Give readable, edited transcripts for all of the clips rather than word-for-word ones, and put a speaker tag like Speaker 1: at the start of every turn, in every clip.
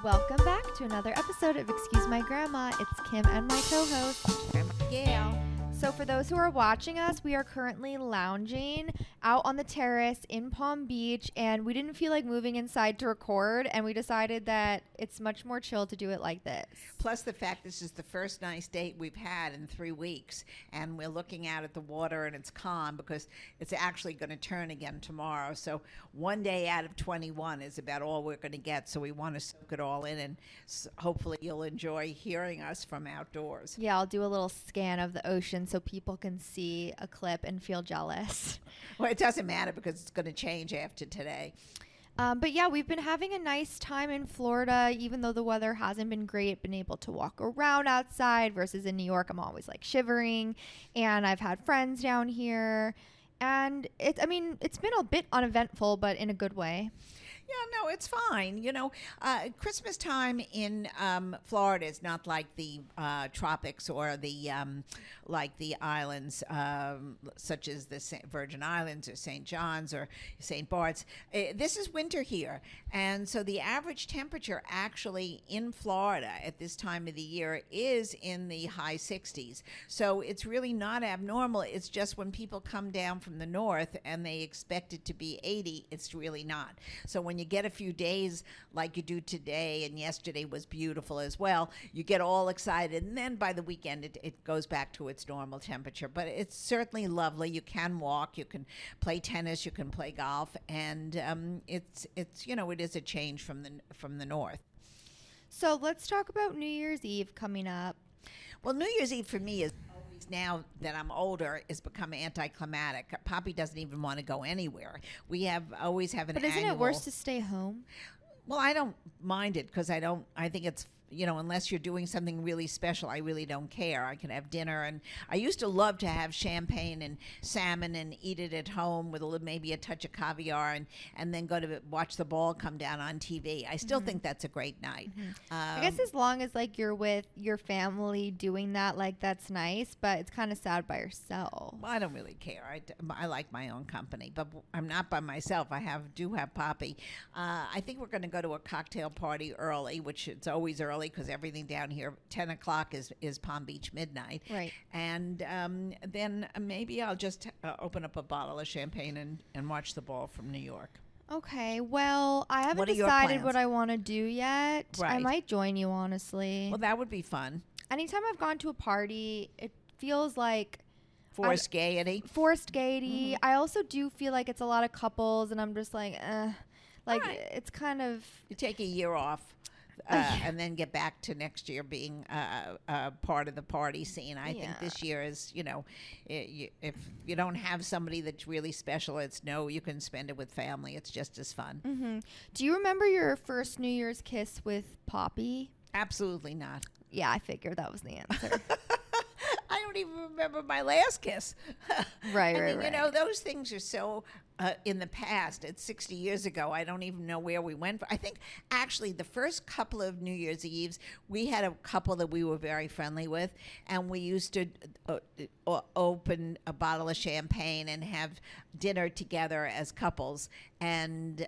Speaker 1: Welcome back to another episode of Excuse My Grandma. It's Kim and my co-host,
Speaker 2: Grandma Gail.
Speaker 1: So for those who are watching us, we are currently lounging out on the terrace in Palm Beach, and we didn't feel like moving inside to record, and we decided that it's much more chill to do it like this.
Speaker 2: Plus the fact this is the first nice date we've had in 3 weeks, and we're looking out at the water and it's calm because it's actually going to turn again tomorrow. So one day out of 21 is about all we're going to get, so we want to soak it all in, and hopefully you'll enjoy hearing us from outdoors.
Speaker 1: Yeah, I'll do a little scan of the ocean so people can see a clip and feel jealous.
Speaker 2: Well, it doesn't matter because it's going to change after today.
Speaker 1: But yeah, we've been having a nice time in Florida, even though the weather hasn't been great. Been able to walk around outside versus in New York, I'm always like shivering. And I've had friends down here. And it's been a bit uneventful, but in a good way.
Speaker 2: Yeah, no, it's fine. You know, Christmas time in Florida is not like the tropics or the like the islands such as the Virgin Islands or St. John's or St. Bart's. This is winter here, and so the average temperature actually in Florida at this time of the year is in the high 60s. So it's really not abnormal. It's just when people come down from the north and they expect it to be 80, it's really not. So when you get a few days like you do today, and yesterday was beautiful as well, you get all excited, and then by the weekend it goes back to its normal temperature. But it's certainly lovely. You can walk, you can play tennis, you can play golf, and it's it is a change from the north.
Speaker 1: So let's talk about New Year's Eve coming up.
Speaker 2: Well, New Year's Eve for me is now that I'm older, is become anticlimactic. Poppy doesn't even want to go anywhere. We always have an
Speaker 1: But isn't
Speaker 2: annual.
Speaker 1: it worse to stay home?
Speaker 2: Well, I don't mind it because I think it's, unless you're doing something really special, I really don't care. I can have dinner, and I used to love to have champagne and salmon and eat it at home with maybe a touch of caviar, and then go to watch the ball come down on TV. I still think that's a great night.
Speaker 1: I guess as long as like you're with your family doing that, like that's nice, but it's kind of sad by yourself.
Speaker 2: Well, I don't really care. I like my own company, but I'm not by myself. I do have Poppy. I think we're going to go to a cocktail party early, which it's always early because everything down here 10 o'clock is Palm Beach midnight,
Speaker 1: right?
Speaker 2: And then maybe I'll just open up a bottle of champagne and watch the ball from New York.
Speaker 1: Okay, well, I haven't
Speaker 2: What are your
Speaker 1: decided
Speaker 2: plans?
Speaker 1: what I want to do yet. I
Speaker 2: Right.
Speaker 1: might join you, honestly.
Speaker 2: Well, that would be fun.
Speaker 1: Anytime I've gone to a party, it feels like
Speaker 2: Forced gaiety.
Speaker 1: I also do feel like it's a lot of couples, and I'm just like, like
Speaker 2: Right.
Speaker 1: it's kind of.
Speaker 2: You take a year off. And then get back to next year being part of the party scene. I think this year is, if you don't have somebody that's really special, you can spend it with family. It's just as fun.
Speaker 1: Mm-hmm. Do you remember your first New Year's kiss with Poppy?
Speaker 2: Absolutely not.
Speaker 1: Yeah, I figured that was the answer.
Speaker 2: I don't even remember my last kiss.
Speaker 1: Right.
Speaker 2: Those things are so in the past. It's 60 years ago. I don't even know where we went. I think actually the first couple of New Year's Eves, we had a couple that we were very friendly with, and we used to open a bottle of champagne and have dinner together as couples, and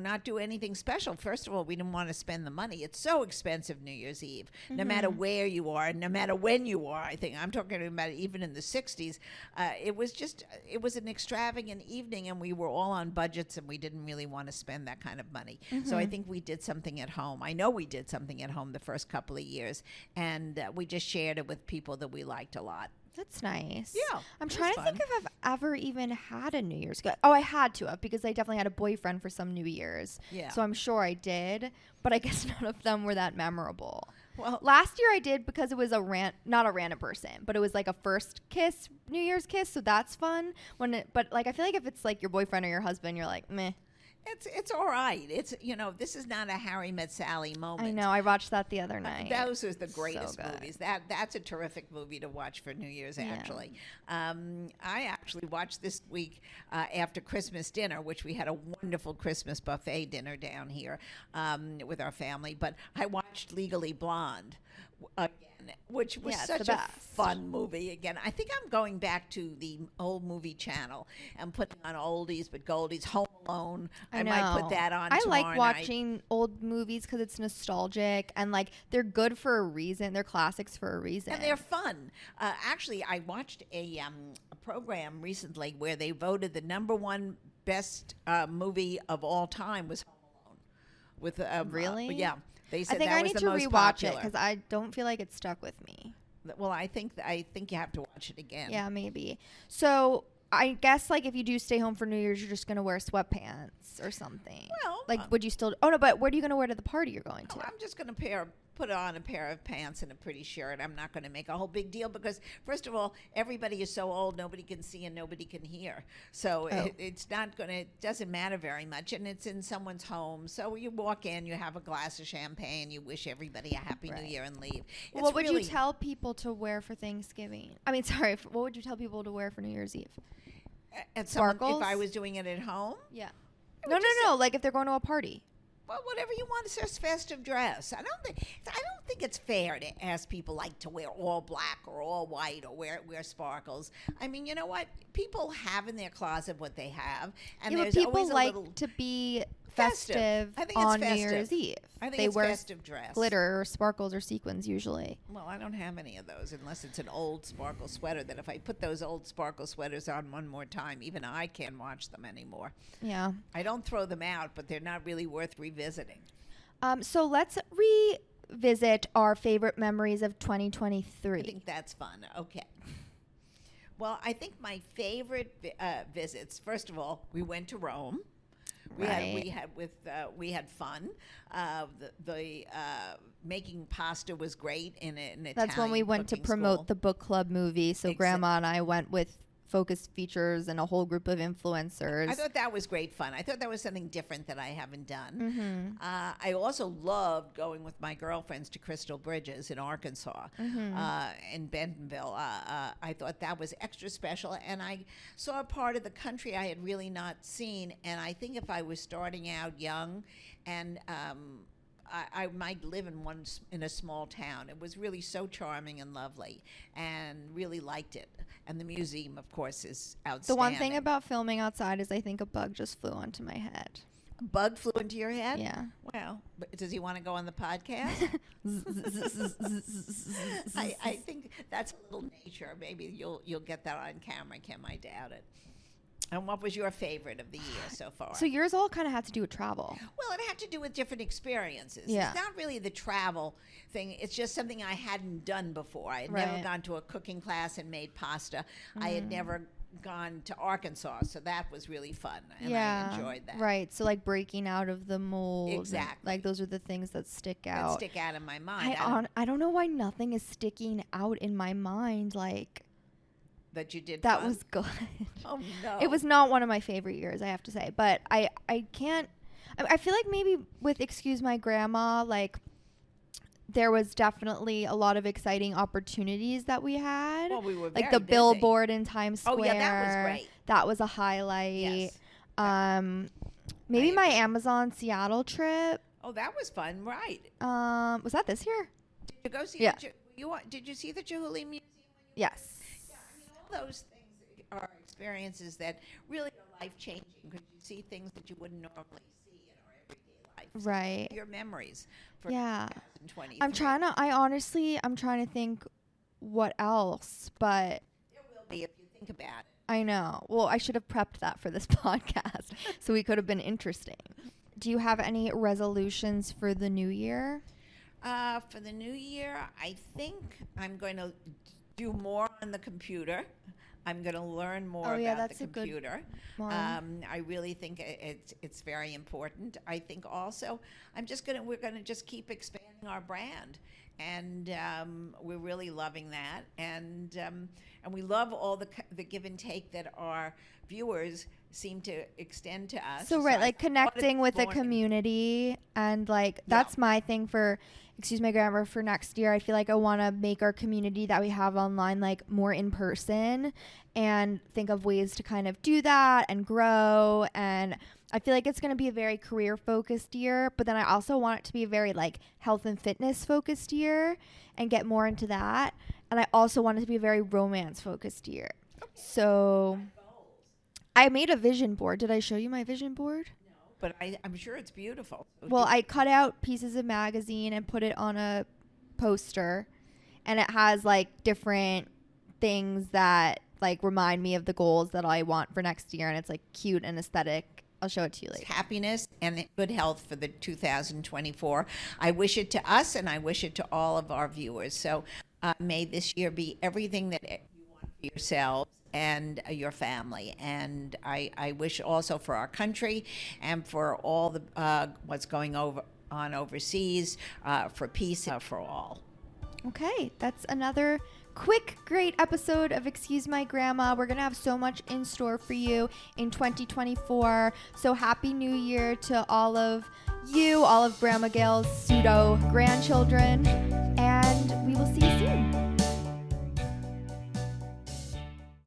Speaker 2: not do anything special. First of all, we didn't want to spend the money. It's so expensive New Year's Eve, no matter where you are, no matter when you are. I think I'm talking about even in the 60s. It was an extravagant evening, and we were all on budgets, and we didn't really want to spend that kind of money. So I think we did something at home. I know we did something at home the first couple of years, and we just shared it with people that we liked a lot.
Speaker 1: That's nice.
Speaker 2: Yeah,
Speaker 1: I'm trying to think if I've ever even had a New Year's. Oh, I had to have, because I definitely had a boyfriend for some New Year's.
Speaker 2: Yeah.
Speaker 1: So I'm sure I did, but I guess none of them were that memorable.
Speaker 2: Well,
Speaker 1: last year I did because it was not a random person, but it was like a first kiss, New Year's kiss, so that's fun. But like I feel like if it's like your boyfriend or your husband, you're like, meh.
Speaker 2: It's all right. It's this is not a Harry Met Sally moment.
Speaker 1: I know. I watched that the other night.
Speaker 2: Those are the greatest
Speaker 1: So
Speaker 2: movies. That's a terrific movie to watch for New Year's. Actually, I actually watched this week after Christmas dinner, which we had a wonderful Christmas buffet dinner down here with our family. But I watched Legally Blonde, again, which was
Speaker 1: Yeah, it's the
Speaker 2: such a
Speaker 1: best.
Speaker 2: fun movie again. I think I'm going back to the old movie channel and putting on oldies but goldies. Home Alone. I might put that on
Speaker 1: I
Speaker 2: tomorrow
Speaker 1: like
Speaker 2: night.
Speaker 1: watching old movies because it's nostalgic and like they're good for a reason. They're classics for a reason.
Speaker 2: And they're fun. Actually, I watched a program recently where they voted the number one best movie of all time was Home Alone. With
Speaker 1: Really?
Speaker 2: yeah, they
Speaker 1: I
Speaker 2: said
Speaker 1: think
Speaker 2: that
Speaker 1: I
Speaker 2: was
Speaker 1: need
Speaker 2: the
Speaker 1: to
Speaker 2: most
Speaker 1: rewatch
Speaker 2: popular.
Speaker 1: it because I don't feel like it stuck with me.
Speaker 2: Well, I think you have to watch it again.
Speaker 1: Yeah, maybe. So I guess like if you do stay home for New Year's, you're just gonna wear sweatpants or something.
Speaker 2: Well,
Speaker 1: like would you still? Oh no, but what are you gonna wear to the party you're going to?
Speaker 2: I'm just going to put on a pair of pants and a pretty shirt. I'm not going to make a whole big deal because, first of all, everybody is so old, nobody can see and nobody can hear. So it's not going to, it doesn't matter very much. And it's in someone's home. So you walk in, you have a glass of champagne, you wish everybody a happy New Year and leave.
Speaker 1: Well, what would you tell people to wear for Thanksgiving? I mean, sorry, what would you tell people to wear for New Year's Eve?
Speaker 2: If I was doing it at home?
Speaker 1: Yeah. No. Like if they're going to a party.
Speaker 2: Well, whatever you want, it's just festive dress. I don't think it's fair to ask people like to wear all black or all white or wear sparkles. I mean, you know what? People have in their closet what they have, and
Speaker 1: Yeah,
Speaker 2: there's
Speaker 1: but people
Speaker 2: always a
Speaker 1: like
Speaker 2: little
Speaker 1: to be
Speaker 2: festive.
Speaker 1: festive
Speaker 2: I think it's
Speaker 1: on New
Speaker 2: festive.
Speaker 1: Year's Eve.
Speaker 2: I think
Speaker 1: they
Speaker 2: it's
Speaker 1: wear
Speaker 2: festive dress.
Speaker 1: glitter or sparkles or sequins usually.
Speaker 2: Well, I don't have any of those unless it's an old sparkle sweater that if I put those old sparkle sweaters on one more time, even I can't watch them anymore.
Speaker 1: Yeah.
Speaker 2: I don't throw them out, but they're not really worth revisiting.
Speaker 1: So let's revisit our favorite memories of 2023.
Speaker 2: I think that's fun. Okay. Well, I think my favorite visits. First of all, we went to Rome. We had fun. The making pasta was great in an Italian.
Speaker 1: That's when we went to
Speaker 2: cooking
Speaker 1: promote
Speaker 2: school.
Speaker 1: the book club movie. So Grandma and I went with focus features and a whole group of influencers.
Speaker 2: I thought that was great fun. I thought that was something different that I haven't done.
Speaker 1: Mm-hmm.
Speaker 2: I also loved going with my girlfriends to Crystal Bridges in Arkansas, in Bentonville. I thought that was extra special, and I saw a part of the country I had really not seen. And I think if I was starting out young, and I might live in a small town. It was really so charming and lovely, and really liked it. And the museum, of course, is outstanding.
Speaker 1: The one thing about filming outside is I think a bug just flew onto my head.
Speaker 2: A bug flew into your head?
Speaker 1: Yeah.
Speaker 2: Well, but does he want to go on the podcast? I think that's a little nature. Maybe you'll get that on camera, Kim. I doubt it. And what was your favorite of the year so far?
Speaker 1: So yours all kind of had to do with travel.
Speaker 2: Well, it had to do with different experiences.
Speaker 1: Yeah.
Speaker 2: It's not really the travel thing. It's just something I hadn't done before. I had never gone to a cooking class and made pasta. I had never gone to Arkansas, so that was really fun, and I enjoyed that.
Speaker 1: Right. So like breaking out of the mold.
Speaker 2: Exactly.
Speaker 1: Like those are the things that stick out.
Speaker 2: That stick out in my mind.
Speaker 1: I don't know why nothing is sticking out in my mind like
Speaker 2: that you did
Speaker 1: that
Speaker 2: fun?
Speaker 1: was good.
Speaker 2: Oh no.
Speaker 1: It was not one of my favorite years, I have to say. But I can't I feel like maybe with Excuse My Grandma, like there was definitely a lot of exciting opportunities that we had.
Speaker 2: Well, we were
Speaker 1: like
Speaker 2: very
Speaker 1: the
Speaker 2: busy.
Speaker 1: billboard in Times Square.
Speaker 2: Oh yeah, that was great.
Speaker 1: That was a highlight.
Speaker 2: Yes.
Speaker 1: Maybe my Amazon Seattle trip.
Speaker 2: Oh, that was fun, right?
Speaker 1: Was that this year?
Speaker 2: Did you go see?
Speaker 1: Yeah.
Speaker 2: Did you see the Chihuly Museum?
Speaker 1: Yes.
Speaker 2: Yeah, I mean, all those things are experiences that really are life changing because you see things that you wouldn't normally see in our everyday life. So
Speaker 1: Right.
Speaker 2: your memories for
Speaker 1: Yeah.
Speaker 2: 2023.
Speaker 1: I'm trying to think what else, but
Speaker 2: There will be if you think about it.
Speaker 1: I know. Well, I should have prepped that for this podcast so we could have been interesting. Do you have any resolutions for the new year?
Speaker 2: For the new year, I think I'm going to do more on the computer. I'm going to learn more about
Speaker 1: that's
Speaker 2: the
Speaker 1: a good
Speaker 2: computer.
Speaker 1: one.
Speaker 2: I really think it's very important. I think also we're going to just keep expanding our brand, and we're really loving that. And we love all the give and take that our viewers seem to extend to us.
Speaker 1: So right,
Speaker 2: I
Speaker 1: like
Speaker 2: thought
Speaker 1: connecting
Speaker 2: it's
Speaker 1: with a
Speaker 2: more-
Speaker 1: community, and like that's my thing for Excuse My Grammar for next year. I feel like I want to make our community that we have online like more in person, and think of ways to kind of do that and grow. And I feel like it's going to be a very career focused year, but then I also want it to be a very like health and fitness focused year and get more into that. And I also want it to be a very romance focused year. So I made a vision board. Did I show you my vision board?
Speaker 2: But I'm sure it's beautiful.
Speaker 1: Well, I cut out pieces of magazine and put it on a poster, and it has like different things that like remind me of the goals that I want for next year, and it's like cute and aesthetic. I'll show it to you later.
Speaker 2: Happiness and good health for the 2024. I wish it to us, and I wish it to all of our viewers. So may this year be everything that you want for yourselves and your family. And I wish also for our country and for all the what's going on overseas, for peace, for all.
Speaker 1: Okay, that's another quick, great episode of Excuse My Grandma. We're going to have so much in store for you in 2024. So happy New Year to all of you, all of Grandma Gail's pseudo grandchildren, and we will see you soon.